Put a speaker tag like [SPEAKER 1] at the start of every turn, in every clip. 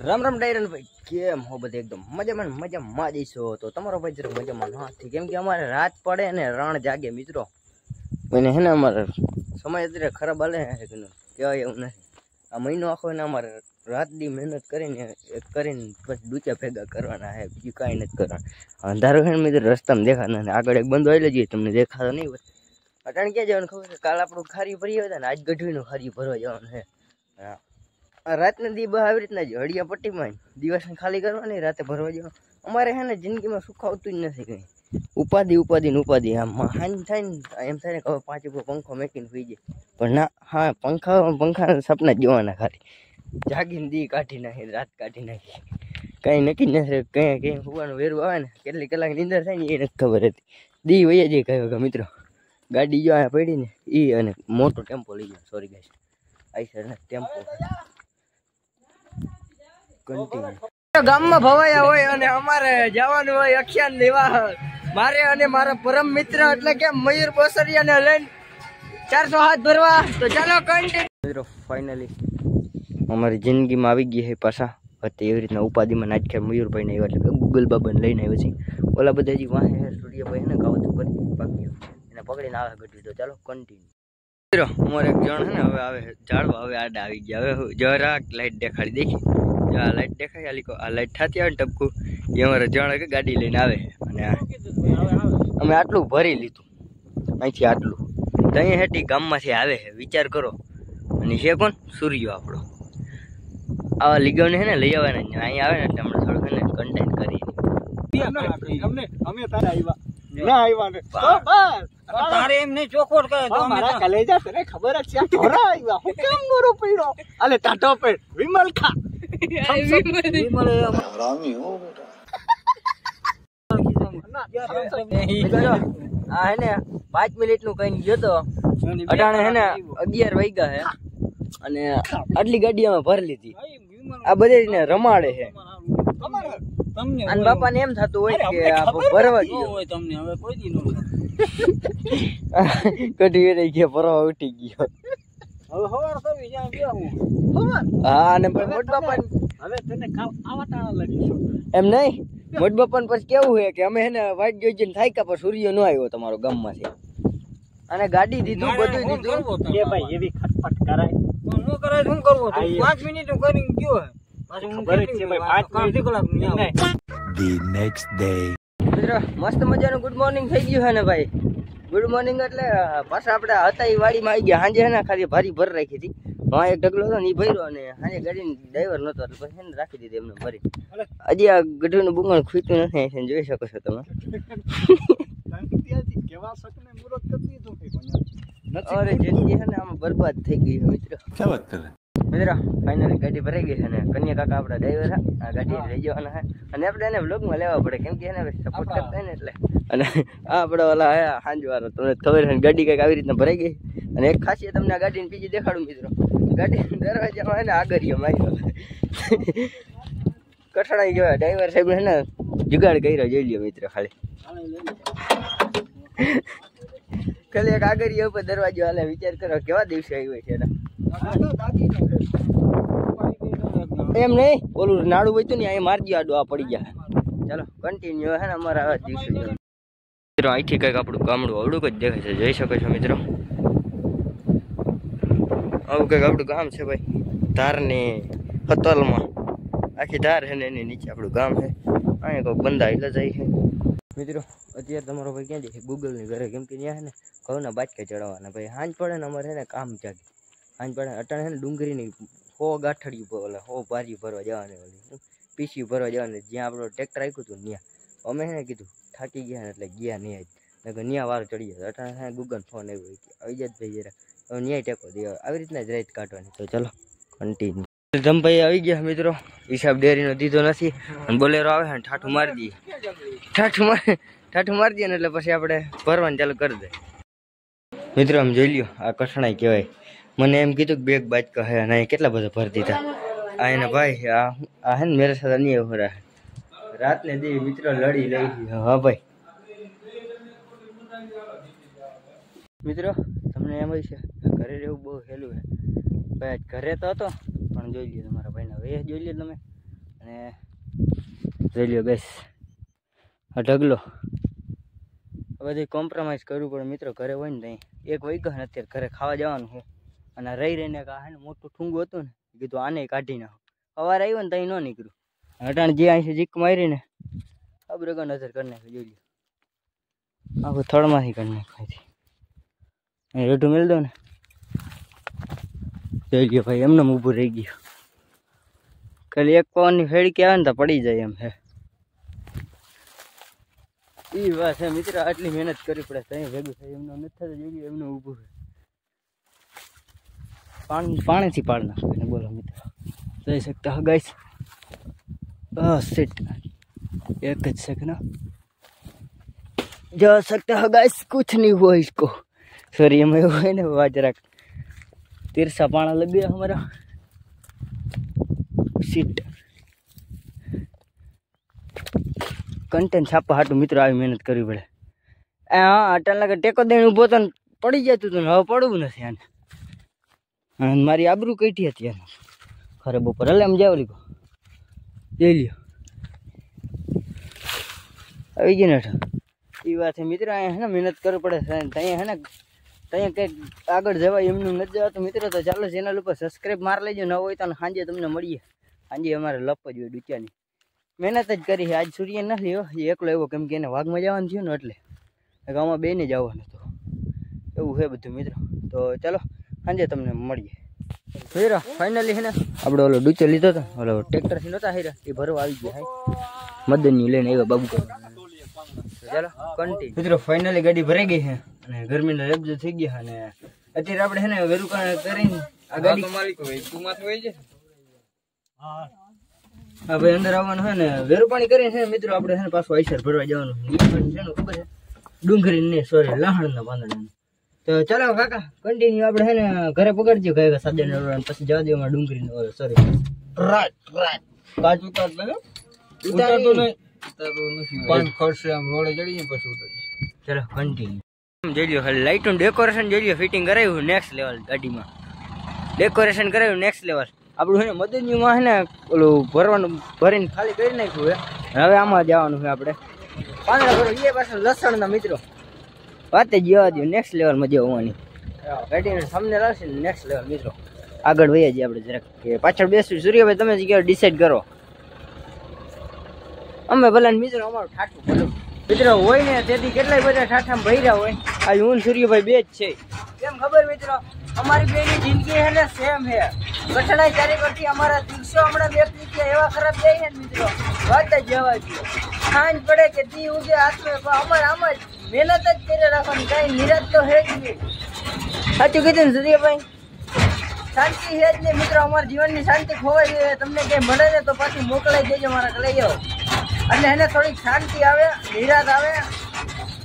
[SPEAKER 1] રામ રામ ડાયરન ભાઈ, કેમ હો? બધે એકદમ મજામાં જઈશો તો તમારો ભાઈ જરા મજામાં નથી, કેમ કે અમારે રાત પડે ને રણ જાગે મિત્રો. એને હે ને અમારે સમય અત્યારે ખરાબ હાલે કહેવાય એવું નથી. આ મહિનો આખો ને અમારે રાત દી મહેનત કરીને પછી ડૂચા ભેગા કરવાના હે, બીજું કાંઈ નથી કરવાનું. અંધારું છે ને મિત્રો, રસ્તામાં દેખાતા નથી. આગળ એક બંધો આવી જઈએ, તમને દેખાતો નહીં હોય. અટાણે ક્યાં જવાનું ખબર છે? કાલ આપણું ખારી ભરી આવ્યા હતા ને, આજ ગઢવીનું ખારી ભરવા જવાનું છે. હા, રાતના દી આવી રીતના જ હળિયા પટ્ટીમાં દિવસ ખાલી કરવાની, રાતે ભરવા જવાનું. અમારે છે ને જિંદગીમાં સુખ આવતું જ નથી કંઈ. ઉપાધિ આમ હાન થાય ને એમ થાય ને કે હવે 5 ઉપર પંખો મેકીને સુઈ જાય, પણ ના. હા, પંખા સપના જ જોવાના, ખાલી જાગીને દી કાઢી નાખી, રાત કાઢી નાખી, કંઈ નક્કી જ નથી. કંઈ હોવાનું વેરું આવે ને કેટલી કલાક નીંદર થાય ને એ નથી ખબર હતી. દી વૈયા જઈ કહ્યું કે મિત્રો ગાડી જો અહીંયા પડી ને એ, અને મોટો ટેમ્પો લઈ ગયો. સોરી ગાઈસ, આઈ સર ટેમ્પો ગામમાં ભવાયા હોય અને અમારે જવાનું હોય અખ્યાન લેવા. મારે અને મારા પરમ મિત્ર એટલે કે મયુર બોસરિયાને લઈને 400 હાથ ભરવા. તો ચાલો કન્ટિન્યુ. ફાઇનલી અમારી જિંદગીમાં આવી ગઈ છે પાછા હતી એવી રીતના ઉપાધિમાં નાખ્યા મયુરભાઈ ને, એટલે ગૂગલ બાબાને લઈને આવ્યો છે. ઓલા બધા હજી વાહે સૂર્યભાઈ ને કાવત ઉપર બાકી એને પકડીને આવે ગઢવી. તો ચાલો કન્ટિન્યુ. અમારે એક જણ છે ને હવે આવે ઝાડવા, હવે આડા આવી ગયા. હવે જરાક લાઈટ દેખાડી દેખી, આ લાઈટ દેખાય આ લાઈટ થતી આવે ને ટપકું, એ અમારે જણ કે ગાડી લઈને આવે. અને અમે આટલું ભરી લીધું અહીંથી, આટલું ત્યાં હેઠી ગામમાંથી આવે છે, વિચાર કરો. અને છે કોણ? સૂર્યો આપણો. આવા લીગવને છે ને લઈ આવે ને અહીંયા આવે ને એટલે હમણાં થોડુંક ને કન્ટેન્ટ કરી.
[SPEAKER 2] તારે એમ નહીં ચોખોટ કરે તો મારા કલેજા તને ખબર જ છે. ઢોરા આવ્યા હું કેમ ગોરો પડ્યો? અલે ટાટો પેડ વિમલ ખા વિમલ હરામી હો
[SPEAKER 1] બેટા. આ હે ને 5 મિનિટ નું કઈ ગયો તો અટાણે હે ને 11 વાગ્યા હે અને આટલી ગાડી અમે ભરી લીધી. આ બધે રમાડે છે. અને બાપાને એમ થતું હોય કે ભરવા ગયો હોય તમને, હવે કોઈ દી નો કઢી રહી ગયા, ભરવા ઉઠી ગયો.
[SPEAKER 2] હવે હવાર થવી જ્યાં ગયા હું હવાર.
[SPEAKER 1] હા, અને મોટ બાપા
[SPEAKER 2] હવે તને આવા તાણા લાગી
[SPEAKER 1] એમ નહીં. મોટ બાપાને પછી કેવું છે કે અમે હે ને વાઈટ જોઈ જઈને થાક્યા, પણ સૂર્ય નો આવ્યો તમારો ગામમાંથી. અને ગાડી દીધું, બધું દીધું.
[SPEAKER 2] એ ભાઈ એવી ખટપટ કરાય નો કરાય. શું કરવું? 5 મિનિટ કરીને ગયો હે.
[SPEAKER 3] The next day.
[SPEAKER 1] મિત્રો મસ્ત મજાનું ગુડ મોર્નિંગ થઈ ગયું છે ને ભાઈ. ગુડ મોર્નિંગ એટલે પાછા આપણે હતા એ વાડીમાં આવી ગયા. સાંજે છે ને ખાલી ભારી ભર રાખી હતી. હા, એક ઢગલો હતો ને એ ભર્યો, અને સાંજે ગાડીને ડ્રાઈવર નહોતો એટલે પછી એને રાખી દીધી એમને ભરી. હજી આ ગઢવીનું બુંગણ ખૂટ્યું નથી, જોઈ શકો છો તમે. અરે જિંદગી છે ને આમાં બરબાદ થઈ ગઈ મિત્રો. મિત્રો ફાઇનલી ગાડી ભરાઈ ગઈ છે ને કન્યા કાકા આપણા ડ્રાઈવર છે. આ ગાડી લઈ જવાના છે અને આપણે એને વ્લોગમાં લેવા પડે, કેમ કે એને સપોર્ટ કરતા ને એટલે. અને આ આપણે ઓલા હે સાંજવાળો, તમને ખબર છે ડગાડી કંઈક આવી રીતના ભરાઈ ગઈ. અને એક ખાસિયત તમને આ ગાડીની બીજી દેખાડું મિત્રો. ગાડી દરવાજામાં છે ને આગળીઓ માર્યો કઠણાઈ ગયો. ડ્રાઈવર સાહેબ છે ને જુગાડ કર્યો, જોઈ લ્યો મિત્રો. ખાલી એક આગળીઓ ઉપર દરવાજો હાલે. વિચાર કરો કેવા દિવસે આવ્યો છે એના. એમ નહીં, ઓલું નાડું હોય તો ને અહીં મારજી આડું આ પડી ગયા. ચાલો કન્ટિન્યુ હે ને અમારા આવા દિવસે. મિત્રો અહીંથી કંઈક આપણું ગામડું અવડું જ દેખાય છે, જોઈ શકો છો મિત્રો. આવું કંઈક આપણું ગામ છે ભાઈ. ધારની હતલમાં આખી ધાર છે ને એની નીચે આપણું ગામ છે. અહીંયા કોઈક બંદા હિલા જાય છે મિત્રો. અત્યારે તમારો ભાઈ ક્યાં જાય? ગૂગલની ઘરે, કેમ કે ત્યાં છે ને ઘઉંના બાટકા ચડાવવાના ભાઈ. સાંજ પડે ને અમારે છે ને કામ જાગે. સાંજ પડે અટાણે છે ને ડુંગળીની 100 ગાંઠડિયું ઓલા 100 ભારી ભરવા જવાની, ઓલી પીસી ભરવા જવાની, જ્યાં આપણું ટ્રેક્ટર રાખ્યું હતું ત્યાં. અમે છે ને કીધું થાકી ગયા એટલે ગયા નહીં આજ, ત્યાં વાર ચડી જાય. અટાણે છે ને ગૂગલ ફોન આવ્યો કે આવી જાય ભાઈ જરા, હવે ન્યાય ટેકો દે. આવી રીતના જ રાત કાઢવાની. તો ચલો કન્ટિન્યુ. ધમભાઈ આવી ગયા મિત્રો. હિસાબ ડેરીનો દીધો નથી અને બોલેરો આવે છે ઠાઠું મારી દઈએ. ઠાઠું મારી દઈએ ને એટલે પછી આપણે ભરવાનું ચાલુ કરી દે મિત્રો. આમ જોઈ લ્યો, આ કઠણાઈ કહેવાય. મને એમ કીધું કે બેગ બાજકા હે અને કેટલા બધા ભરી દીધા. આ એને ભાઈ આ હે ને મેરે સાથે નહીં એવું રહે. રાતને દી મિત્રો લડી લઈ. હા ભાઈ મિત્રો તમને એમ હોય છે ઘરે રહેવું બહુ સહેલું છે ભાઈ. ઘરે તો હતો પણ જોઈ લ્યો તમારા ભાઈના વે જોઈ લ્યો તમે. અને જોઈ લ્યો ગેસ આ ઢગલો બધી કોમ્પ્રોમાઇઝ કરવું પડે મિત્રો. ઘરે હોય ને ત્યાં 1 વાગ્યા ને અત્યારે ઘરે ખાવા જવાનું છે. અને રહી રહીને હે ને મોટું ઠૂંગું હતું ને કીધું આને કાઢી નાખો. સવારે આવ્યો ને ત્યાં ન નીકળ્યું. અટાણ જે અહીં જીક મારીને અબરગા નજર કરી નાખી. જોઈ લો આખું થળમાંથી કરી નાખવાથી અહીં રેઢું મેળ દો ને. જોઈ લ્યો ભાઈ એમને ઊભું રહી ગયું. ખાલી એક પવનની ફેડકી આવે ને તો પડી જાય એમ હે. એ વાત છે મિત્ર. આટલી મહેનત કરવી પડે ત્યાં ભેગું થાય એમનો નથી થતું. જોઈ લ્યો એમને ઊભું છે. પાણીથી પાડ નાખે. બોલો મિત્ર જઈ શકતા હા ગાઈસ. सेट एक सेकंड जा सकता है गाइस. कुछ नहीं हुआ इसको. सॉरी हमें हुआ है ना वाजरा तिरसा पाना लग गया हमारा. सीट कंटेंट छापा हाटू मित्र આવી મહેનત કરવી પડે. હા અટલ લાગે ટેકો દેણ ઊભો તો પડી જતું હતું. હવે પડવું નથી આને. અને મારી આબરૂ કઈટી હતી આને ખરે બપોર. હલે આમ જાવ લીધો લઈ લ્યો આવી ગઈ ને. એ વાત છે મિત્ર. અહીંયા હે ને મહેનત કરવી પડે. ત્યાં હે ને ત્યાં કંઈક આગળ જવાય એમનું નથી જવાતું મિત્રો. તો ચાલો ચેનલ ઉપર સબસ્ક્રાઈબ માર લેજો. ન હોય તો સાંજે તમને મળીએ. સાંજે અમારે લપ જ હોય ડૂચાની. મહેનત જ કરી છે. આજ સૂર્ય નથી લ્યો એકલો એવો કેમ કે એને વાઘમાં જવાનું થયું ને એટલે ગામમાં બેને જવાનું હતું. એવું છે બધું મિત્રો. તો ચાલો સાંજે તમને મળીએ. હીરા ફાઇનલી છે ને આપણે ઓલો ડૂચો લીધો હતો. ઓલો ટ્રેક્ટરથી નહોતા હીરા એ ભરવા આવી ગયા. મદનની લઈને આવ્યા બાબુ. ચાલો કન્ટિન્યુ મિત્રો. ફાઇનલી ગાડી ભરાઈ ગઈ છે અને ગરમીના રેબજો થઈ ગયા. અને અત્યારે આપણે છે ને વેરુકા કરીને આ ગાડી માલિક હોય તું હોય છે. હા ભાઈ અંદર આવવાનું છે ને વેરુપાણી કરીને છે મિત્રો. આપણે છે ને પાછું આઈસર ભરવા જવાનું છે ને ખબર છે ડુંગળી ને સોરી લહણના પાંદડા. તો ચાલો કાકા કન્ટિન્યુ આપણે છે ને ઘરે પકડજો કઈ સાદા પછી જવા દે ડુંગળી સોરી રાઈટ કાચ ઉતારતો ઉતારતો નહીં પાંચ ખર્ચે આમ રોડે ચડીને પછી ઉતારી. ચાલો કન્ટિન્યુ જોઈ લ્યો. ખાલી લાઇટનું ડેકોરેશન જોઈ લ્યો. ફિટિંગ કરાવ્યું નેક્સ્ટ લેવલ. ગાડીમાં ડેકોરેશન કરાવ્યું નેક્સ્ટ લેવલ. આપણું છે ને મદનીમાં છે ને ઓલું ભરવાનું ભરીને ખાલી કરી નાખ્યું છે. હવે આમાં જવાનું છે આપણે પાંદડા ભરો. એ પાછળ લસણના મિત્રો વાતે જવા દો. નેક્સ્ટ લેવલ મજા આવવાની. ગાડીને સામને લાવશે ને નેક્સ્ટ લેવલ મિત્રો. આગળ વહીએ છીએ આપણે જરાક કે પાછળ બેસવું. સૂર્યભાઈ તમે જગ્યાએ ડિસાઈડ કરો. અમે ભલે મિત્રો અમારું ઠાઠું ભલો મિત્રો હોય ને તેથી કેટલાય બધા ઠાઠામાં ભર્યા હોય. આ હું સૂર્યભાઈ બે જ છે. કેમ ખબર મિત્રો અમારી બેની જિંદગી છે ને સેમ છે. કઠણાઈ ચારે કરતી અમારા દિવસો હમણાં બે એવા ખરાબ જાય ને મિત્રો વાત જ જવા દો. સાંજ પડે કે દી ઉગે હાથમાં અમારે આમ જ મહેનત જ કરી રાખવાની. કાંઈ નિરાશ તો છે જ નહીં. સાચું કીધું ને સૂર્યભાઈ. શાંતિ છે જ નહીં મિત્રો. અમારા જીવનની શાંતિ ખોવાઈ ગઈ. તમને કંઈ મળે ને તો પાછી મોકલાઈ દેજો મારા લઈ આવો. એટલે એને થોડીક શાંતિ આવે નિરાશ આવે.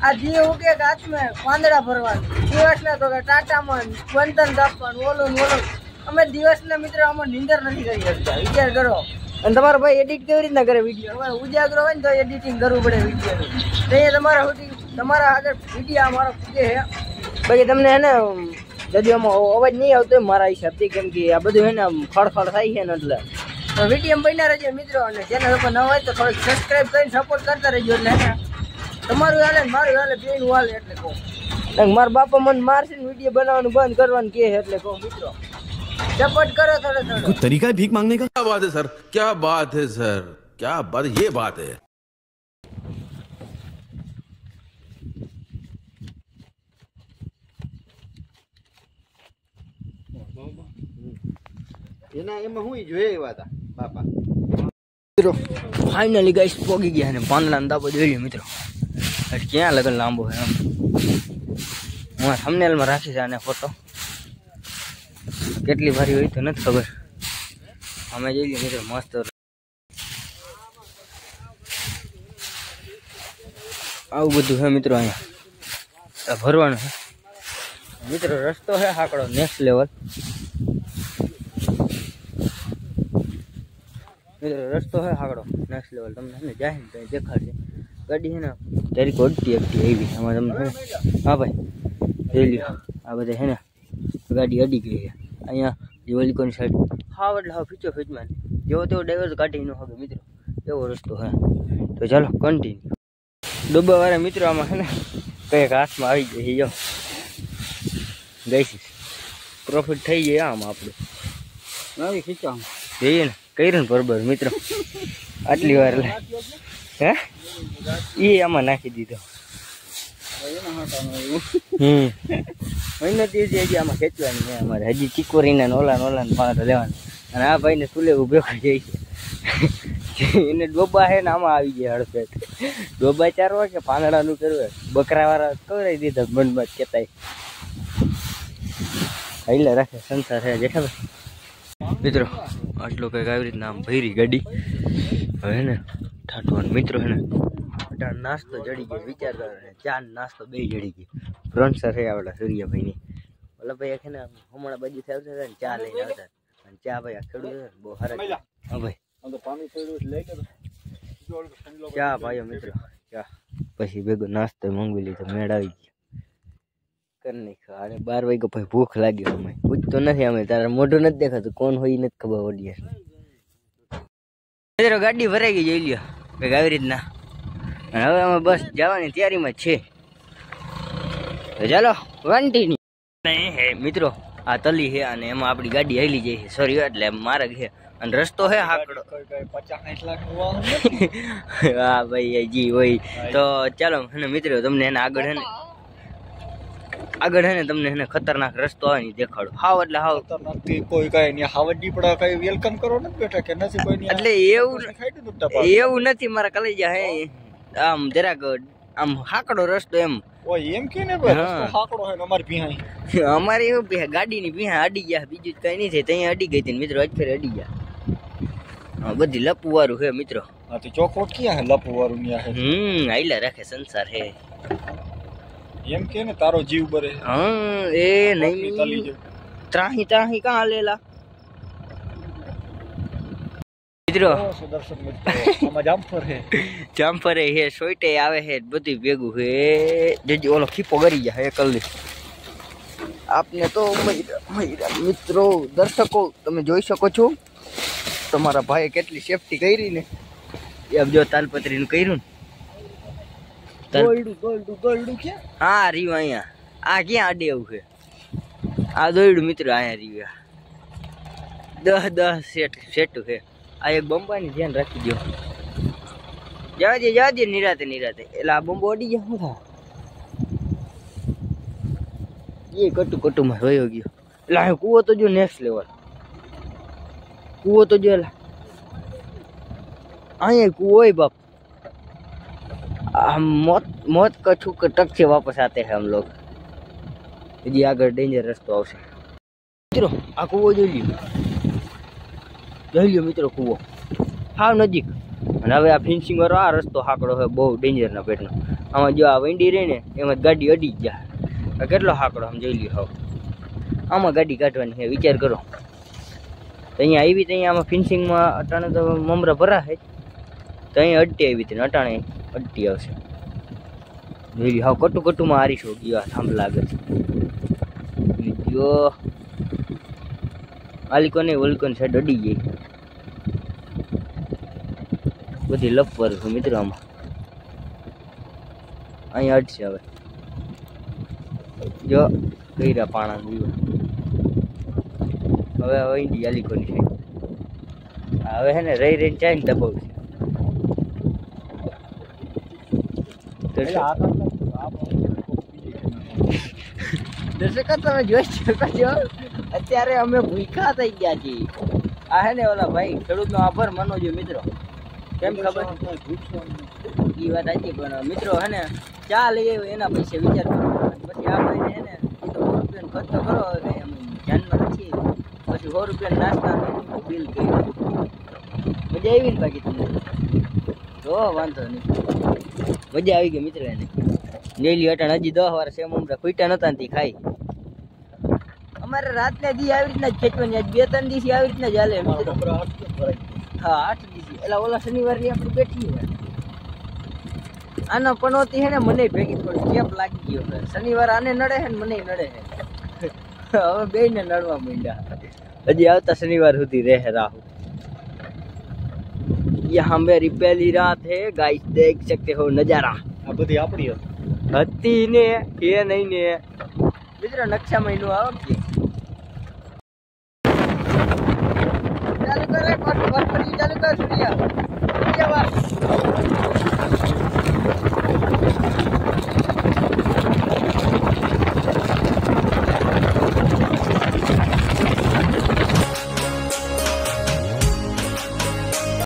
[SPEAKER 1] આ જી ઉગે કે હાથમાં પાંદડા ભરવાનું દિવસના તો કે ટાટામાં બંધન કાપવાનું ઓલું ઓલું. અમે દિવસના મિત્રો આમાં નીંદર નથી કરી શકતા. વિચાર કરો. અને તમારો ભાઈ એડિટ કેવી રીતના કરે વિડીયો? હવે ઉજાગરો હોય ને તો એડિટિંગ કરવું પડે વિડીયોનું. તો એ તમારા આગળ વિડીયો મારો પૂગે છે. પછી તમને એને যদি આમાં અવાજ નહીં આવતો હોય મારા હિસાબથી કેમ કે આ બધું એને ખડખડ થાય છે ને એટલે વિડીયો બન્યા રહેજો મિત્રો. અને ચેનલ ઉપર ન હોય તો થોડુંક સબસ્ક્રાઈબ કરીને સપોર્ટ કરતા રહેજો. એટલે એને તમારું હાલે ને મારું હાલે બેનું હાલે એટલે કહું. મારા બાપા મને મારશે ને વિડીયો બનાવવાનું બંધ કરવાનું કહે એટલે કહું મિત્રો સપોર્ટ કરો થોડો થોડો.
[SPEAKER 3] तरीका है भीख मांगने का.
[SPEAKER 4] क्या बात है सर, क्या बात है सर, क्या बात, ये बात है.
[SPEAKER 2] એના એમાં હું જોઈએ એવા હતા બાપા.
[SPEAKER 1] મિત્રો ફાઇનલી ગાઈસ પોગી ગયા ને પાંદડાનો દાબો જોઈ લ્યો મિત્રો. ક્યાં લગન લાંબો છે એમ. હું થંબનેલમાં રાખીશ આને ફોટો. કેટલી ભારી હોય તો નથી ખબર. અમે જોઈ લઈએ મિત્રો મસ્ત આવું બધું છે મિત્રો. અહીંયા ભરવાનું છે મિત્રો. રસ્તો છે હાકડો નેક્સ્ટ લેવલ મિત્રો. રસ્તો છે હાકડો નેક્સ્ટ લેવલ. તમને ને જાય ને ત્યાં દેખાડશે. ગાડી છે ને તારીખ અડતી આવી એમાં તમને. હા ભાઈ જોઈ લ્યો. આ બધા છે ને ગાડી અડી ગઈ છે અહીંયા. જે ઓલિકોની સાઈડ હાવ એટલે હાવ ફીચો ફીચમાં જેવો તેવો ડ્રાઈવર કાઢી ન હવે મિત્રો, એવો રસ્તો હે. તો ચાલો કન્ટિન્યુ. ડબ્બાવાળા મિત્રો આમાં છે ને કંઈક હાથમાં આવી જાય જો ગઈ પ્રોફિટ થઈ જાય આમાં આપણે
[SPEAKER 2] નવી ખીચામ
[SPEAKER 1] જઈએ ને કર્યું ને બરોબર મિત્રો. આટલી વાર હે એ આમાં નાખી દીધો. મહેનત એ હજી આમાં ખેંચવાની છે અમારે. હજી ચીકોરીના નોલા માણસો લેવાના. અને આ ભાઈને સુલે ઉભો કરી જાય છે એને ડોબા છે ને આમાં આવી ગયા હડફેટ. ડોબા ચારવા કે પાંદડાનું કરવું બકરાવાળા કરાવી દીધા મનમાં કેતાય હાઈલા રાખે સંસાર છે જેઠાભાઈ. મિત્રો આટલો કંઈક આવી રીતના આમ ભરી ગાડી હવે ને ઠાઠવાનું મિત્રો હે ને નાસ્તો જડી ગયો. વિચાર કરો ને ચા નાસ્તો બે જડી ગયો. ફ્રન્ટ સર છે આવડા સૂર્યાભાઈની ઓલા ભાઈ છે ને હમણાં બાજુ આવતા હતા ને ચા લઈને આવતા અને ચા ભાઈ આ ખેડૂત બહુ સારા. હા ભાઈ ચા ભાઈઓ મિત્રો ચા પછી ભેગો નાસ્તો મંગવી લીધો. મેળ આવી ગયો કરી નાખ્યો. અને 12 વાગ્યા પછી ભૂખ લાગી. અમે પૂછતો નથી અમે તારા મોઢું નથી દેખાતું કોણ હોય નથી ખબર પડી. મિત્રો ગાડી ભરાઈ ગઈ જોઈ લ્યો કંઈક આવી રીતના. અને હવે અમે બસ જવાની તૈયારીમાં જ છે. તો ચાલો કન્ટિન્યુ. નહીં હે મિત્રો આ તલી છે અને એમાં આપણી ગાડી હાલી જાય છે. સોરી એટલે માર્ગ છે અને રસ્તો છે હાકડો.
[SPEAKER 2] 50-60 લાખ
[SPEAKER 1] હા ભાઈ જી હોય. તો ચાલો ને મિત્રો તમને એને આગળ હે ને તમને એને ખતરનાક રસ્તો આવે ને દેખાડો. હાવ એટલે હાવ
[SPEAKER 2] કોઈ કઈ નહીં હાવડ દીપડા કઈ વેલકમ કરો ને બેઠા કે નથી કોઈ.
[SPEAKER 1] એટલે એવું નથી મારા કલેજા હે આમ જરાક આમ હાકડો રસ્તો એમ.
[SPEAKER 2] ઓય એમ કે ને ભાઈ હાકડો હે અમાર ભીહાઈ.
[SPEAKER 1] અમારે એવું ગાડીની ભીહા અડી ગયા બીજું કઈ નહીં થાય. ત્યાં અડી ગઈ હતી મિત્રો આજ ફેર અડી ગયા. હા બધી લપુ વાળું હે મિત્રો.
[SPEAKER 2] હા તો ચોખવટ ક્યાં હે લપુ વાળું ન્યા હે.
[SPEAKER 1] આઈલા રાખે સંસાર હે
[SPEAKER 2] એમ કે ને તારો જીવ બરે.
[SPEAKER 1] હા એ નહીં ત્રાહી કાં હાલેલા મિત્રો.
[SPEAKER 2] સુદર્શન મિત્રો આમાં જામફર હે
[SPEAKER 1] સોઈટે આવે હે બધું ભેગું હે. જજી ઓલો ખીપો કરી જાય એકલી આપને તો મિત્રો દર્શકો તમે જોઈ શકો છો તમારા ભાઈએ કેટલી સેફટી કરી ને. એમ જો તાલપત્રીનું કર્યું ને
[SPEAKER 2] ગોલ્ડું ક્યાં.
[SPEAKER 1] હા રીવ અહીંયા આ ક્યાં અડે એવું છે. આ દોયડું મિત્રો અહીંયા રીવ 10 સેટું છે. આ એક બંબાની ધ્યાન રાખી દો. જવા દે નિરાતે એટલે આ બંબો અડી ગયા શું થાય એ કટુમાં વયો ગયો. એટલે આ કૂવો તો જો નેક્સ્ટ લેવલ કૂવો તો જો અહીંયા કૂવો હોય બાપ. मौत का छूकर टक से वापस आते हैं हम लोग. जी आगे डेंजर रस्तो आवશે મિત્રો. આ કૂવો જોઈ લ્યો મિત્રો કૂવો હાવ નજીક. અને હવે આ ફિનિશિંગ વાળો આ રસ્તો હાકડો છે બહુ ડેન્જર ના પેટનો. આમાં જો આ વંડી રહી ને એમાં ગાડી અડી જ જાય. કેટલો હાકડો આમ જોઈ લ્યો. હાવ આમાં ગાડી કાઢવાની છે વિચાર કરો. તો અહીંયા આવી તો અહીંયા આમાં ફિનિશિંગમાં અટાણે તો મમરા ભરા છે તો અહીંયા અડટી આવી હતી અટાણે અડટી આવશે. જોઈ હાવ કટુમાં હારીશો ગયો થાંભલા આગળ જો આલિકોને ઓલિકોન સાઈડ અડી ગઈ. બધી લપવાર છે મિત્રો આમાં. અહીંયા અડશે હવે જો ગઈરા પાણા દીવા. હવે ઈંડી આલિકોની સાઈડ હવે હે ને રહીને ચાઈને દબાવશે. દર્શકો તમે જોઈ શકો છો અત્યારે અમે ભૂખા થઈ ગયા છીએ. આ હે ને ઓલા ભાઈ ખેડૂતનો આભાર માનો છો મિત્રો. કેમ ખબર એ વાત સાચી પણ મિત્રો હે ને ચા લઈ આવ્યો એના પૈસે વિચાર કરો. પછી આ ભાઈને હે ને એ તો 100 રૂપિયાનો ખર્ચો કરો હવે એમ ધ્યાનમાં નથી. પછી 100 રૂપિયાનું નાસ્તા બિલ કર્યું. મજા આવી ને બાકી તમને જો વાંધો નહીં મજા આવી ગઈ મિત્ર. એને ડેલી અટાણ હજી 10 વાર સેમ ઉમરા ખૂટ્યા નતા ને ખાઈ. અમારે રાતને દી આવી રીતના જ ખેંચવાની. આજ 2-3 દિવસથી આવી રીતના જ હાલે મિત્રો. હા 8 દિવસ એટલે ઓલા શનિવારની આપણે બેઠી છે. આનો પનોતી છે ને મને ભેગી થોડી ચેપ લાગી ગયો છે. શનિવાર આને નડે છે ને મને નડે છે. હવે બેયને નડવા માંડ્યા. હજી આવતા શનિવાર સુધી રહે રાહુ. यहाँ मेरी पहली रात है गाइस, देख सकते हो नजारा।
[SPEAKER 2] આ બધી આપણી
[SPEAKER 1] હતી ને એ નહીં ને મિત્રો, નકશા મહિનો આવો કે ચાલુ કરે ફટાફટ